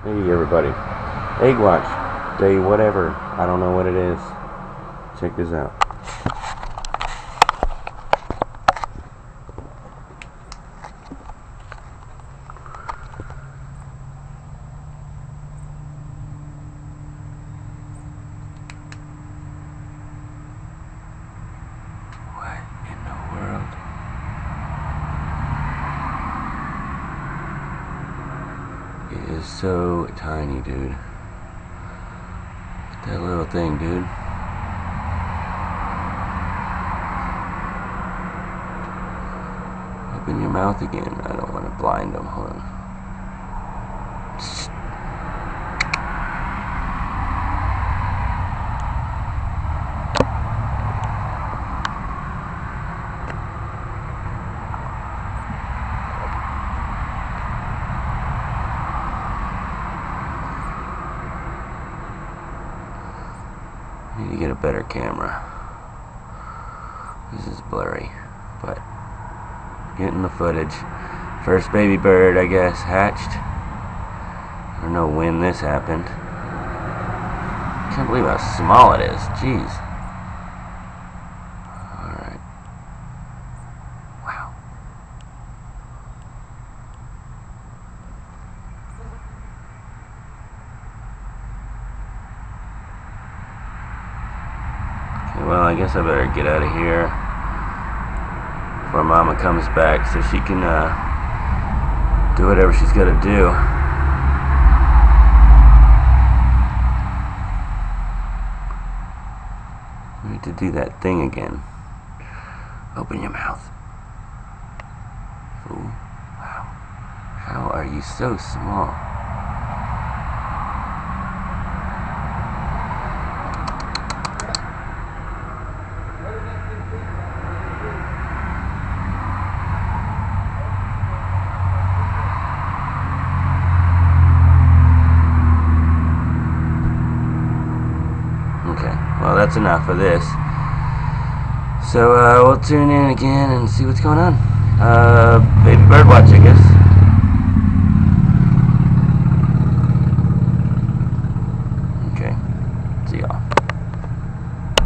Hey everybody, Egg Watch, day whatever, I don't know what it is. Check this out. What in the world? It is so tiny, dude. That little thing, dude. Open your mouth again. I don't want to blind them. Hold on. I need to get a better camera. This is blurry, but getting the footage. First baby bird, I guess, hatched. I don't know when this happened. Can't believe how small it is. Jeez. Alright. Wow. Okay, well, I guess I better get out of here before Mama comes back so she can do whatever she's got to do. I need to do that thing again. Open your mouth. Ooh, wow. How are you so small? Okay, well that's enough of this. So we'll tune in again and see what's going on. Baby bird watch, I guess.